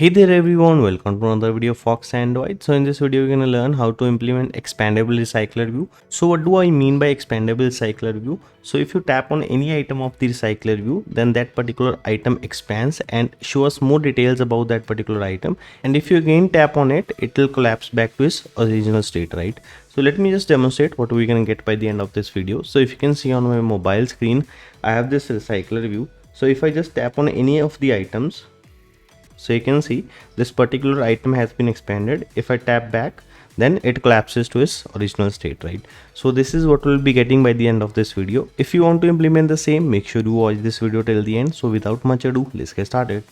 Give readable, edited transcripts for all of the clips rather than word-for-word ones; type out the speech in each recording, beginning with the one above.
Hey there everyone, welcome to another video of Fox Android. So in this video we're going to learn how to implement expandable recycler view. So what do I mean by expandable recycler view? So if you tap on any item of the recycler view, then that particular item expands and shows more details about that particular item. And if you again tap on it, it will collapse back to its original state, right? So let me just demonstrate what we're going to get by the end of this video. So if you can see on my mobile screen, I have this recycler view. So if I just tap on any of the items, so you can see this particular item has been expanded. If I tap back, then it collapses to its original state, right? So this is what we'll be getting by the end of this video. If you want to implement the same, make sure you watch this video till the end. So without much ado, let's get started.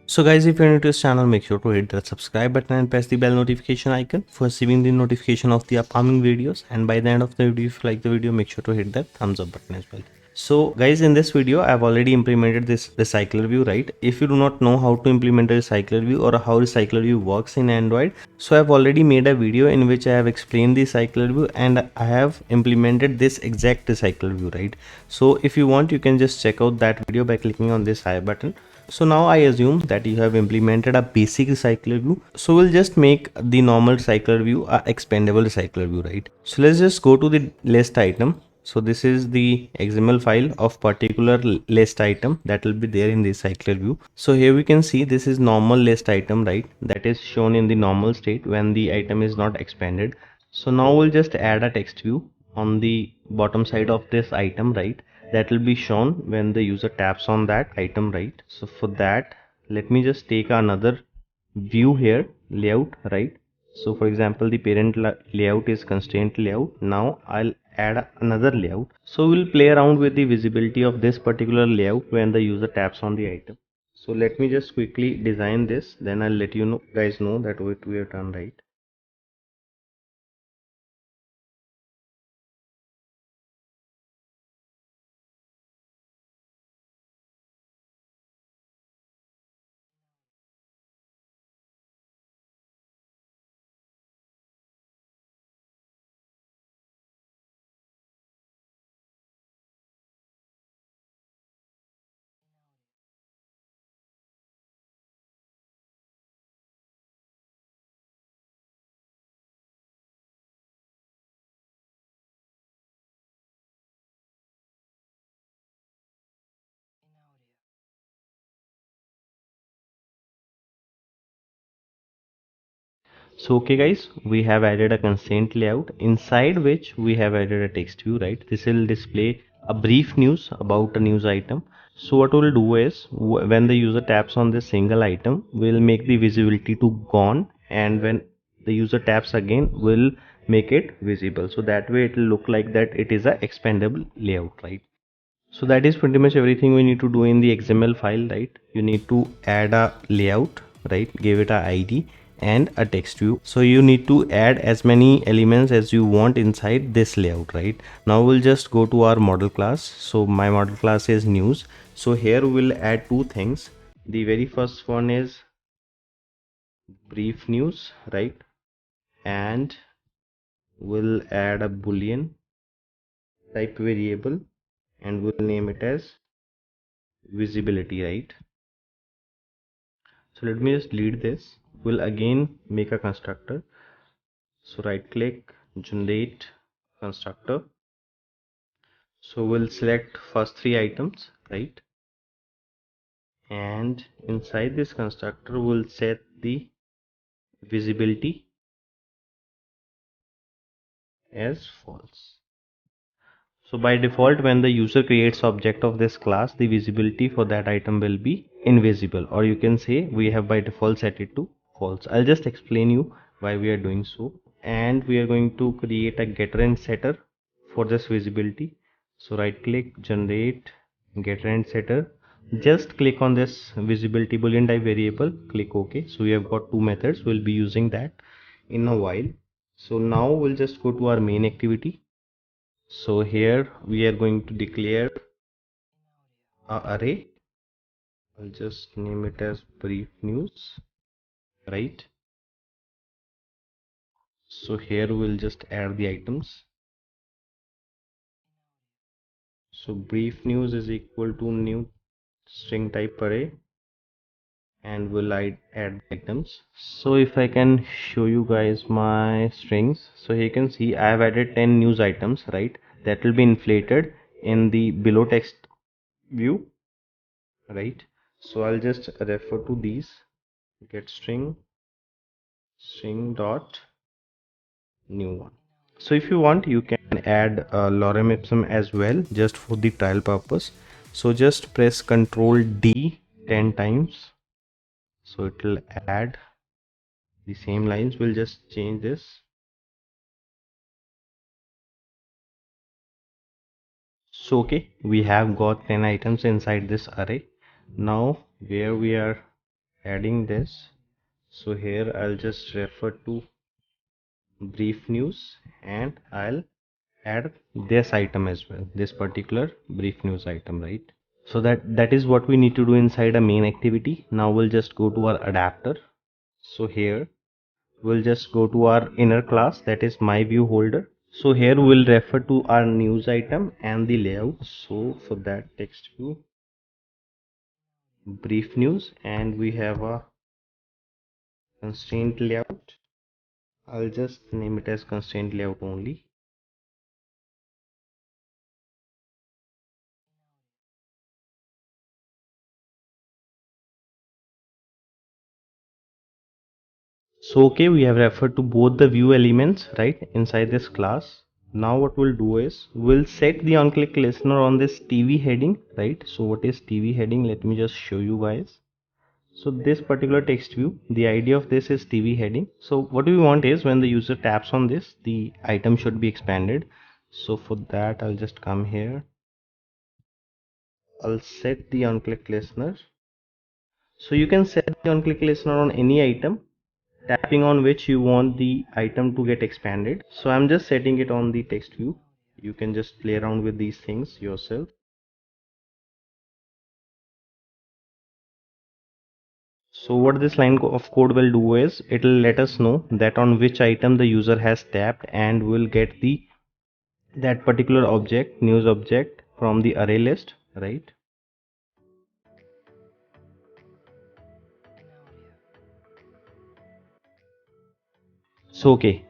So guys, if you're new to this channel, make sure to hit that subscribe button and press the bell notification icon for receiving the notification of the upcoming videos. And by the end of the video, if you like the video, make sure to hit that thumbs up button as well. So guys, in this video, I've already implemented this recycler view, right? If you do not know how to implement a recycler view or how recycler view works in Android, so I've already made a video in which I have explained the recycler view and I have implemented this exact recycler view, right? So if you want, you can just check out that video by clicking on this I button. So now I assume that you have implemented a basic recycler view. So we'll just make the normal recycler view a expandable recycler view, right? So let's just go to the list item. So this is the XML file of particular list item that will be there in the recycler view. So here we can see this is normal list item, right? That is shown in the normal state when the item is not expanded. So now we'll just add a text view on the bottom side of this item, right? That will be shown when the user taps on that item, right? So for that, let me just take another view here, layout, right? So for example, the parent layout is constraint layout. Now I'll add another layout. So we'll play around with the visibility of this particular layout when the user taps on the item. So let me just quickly design this, then I'll let you guys know that what we have done, right? So okay guys, we have added a constraint layout inside which we have added a text view, right? This will display a brief news about a news item. So what we'll do is when the user taps on this single item, we'll make the visibility to gone, and when the user taps again, we'll make it visible. So that way it will look like that it is a expandable layout, right? So that is pretty much everything we need to do in the XML file, right? You need to add a layout, right? Give it a ID and a text view. So you need to add as many elements as you want inside this layout, right? Now we'll just go to our model class. So my model class is news. So here we'll add two things. The very first one is brief news, right? And we'll add a boolean type variable and we'll name it as visibility, right? So let me just delete this. We'll again make a constructor. So right click, generate constructor. So we'll select first three items, right? And inside this constructor, we'll set the visibility as false. So by default, when the user creates object of this class, the visibility for that item will be invisible, or you can say we have by default set it to false. I'll just explain you why we are doing so. And we are going to create a getter and setter for this visibility. So right click, generate getter and setter. Just click on this visibility boolean type variable, click OK. So we have got two methods. We'll be using that in a while. So now we'll just go to our main activity. So here we are going to declare a array. I'll just name it as brief news, right? So here we'll just add the items. So brief news is equal to new string type array, and we'll add items. So if I can show you guys my strings, so here you can see I have added 10 news items, right? That will be inflated in the below text view, right? So I'll just refer to these, get string dot new one. So if you want, you can add lorem ipsum as well, just for the trial purpose. So just press Ctrl D 10 times, so it will add the same lines. We'll just change this. So okay, we have got 10 items inside this array. Now where we are adding this, so here I'll just refer to brief news, and I'll add this item as well, this particular brief news item, right? So that is what we need to do inside a main activity. Now we'll just go to our adapter. So here we'll just go to our inner class, that is my view holder. So here we'll refer to our news item and the layout. So for that, text view, brief news, and we have a constraint layout. I'll just name it as constraint layout only. So okay, we have referred to both the view elements, right, inside this class. Now what we'll do is we'll set the on-click listener on this TV heading, right? So what is TV heading? Let me just show you guys. So this particular text view, the idea of this is TV heading. So what we want is when the user taps on this, the item should be expanded. So for that, I'll just come here. I'll set the on-click listener. So you can set the on-click listener on any item, tapping on which you want the item to get expanded. So I'm just setting it on the text view. You can just play around with these things yourself. So what this line of code will do is it will let us know that on which item the user has tapped, and will get that particular object, news object, from the array list, right? So okay,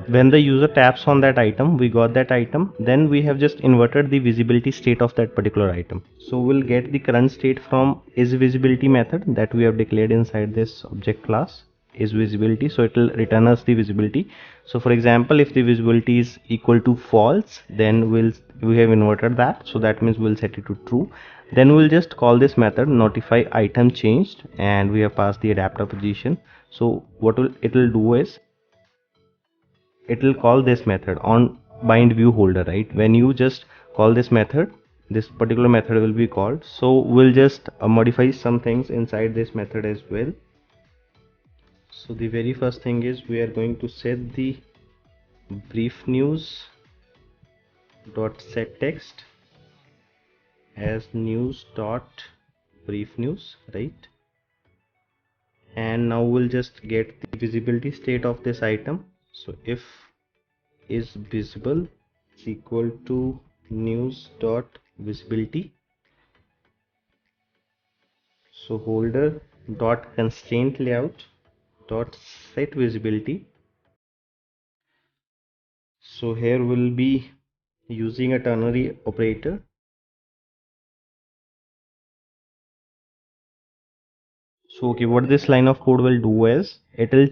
when the user taps on that item, we got that item, then we have just inverted the visibility state of that particular item. So we'll get the current state from isVisibility method that we have declared inside this object class, isVisibility. So it will return us the visibility. So for example, if the visibility is equal to false, then we have inverted that, so that means we'll set it to true. Then we'll just call this method notify item changed, and we have passed the adapter position. So what it will do is it will call this method on bind view holder, right? When you just call this method, this particular method will be called. So we'll just modify some things inside this method as well. So the very first thing is we are going to set the brief news dot set text as news dot brief news, right? And now we'll just get the visibility state of this item. So if is visible is equal to news dot visibility. So holder dot constraint layout dot set visibility. So here we'll be using a ternary operator. So okay, what this line of code will do is it will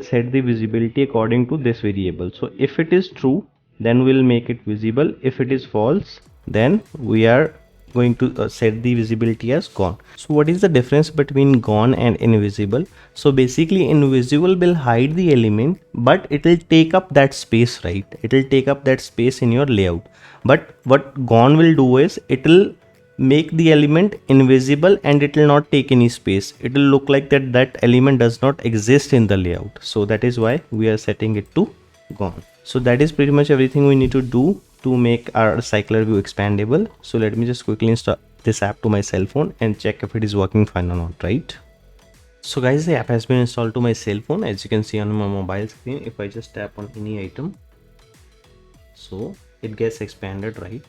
set the visibility according to this variable. So if it is true, then we'll make it visible. If it is false, then we are going to set the visibility as gone. So what is the difference between gone and invisible? So basically invisible will hide the element, but it will take up that space, right? It will take up that space in your layout. But what gone will do is it will make the element invisible, and it will not take any space. It will look like that element does not exist in the layout. So that is why we are setting it to gone. So that is pretty much everything we need to do to make our cycler view expandable. So let me just quickly install this app to my cell phone and check if it is working fine or not, right? So guys, the app has been installed to my cell phone, as you can see on my mobile screen. If I just tap on any item, so it gets expanded, right?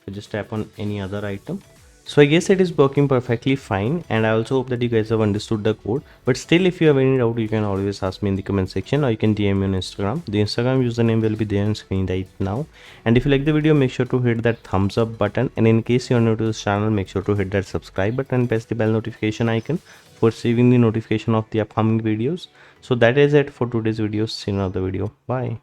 So just tap on any other item. So I guess it is working perfectly fine, and I also hope that you guys have understood the code. But still, if you have any doubt, you can always ask me in the comment section, or you can DM me on Instagram. The Instagram username will be there on screen right now. And if you like the video, make sure to hit that thumbs up button, and in case you are new to this channel, make sure to hit that subscribe button and press the bell notification icon for receiving the notification of the upcoming videos. So that is it for today's video. See you in another video. Bye.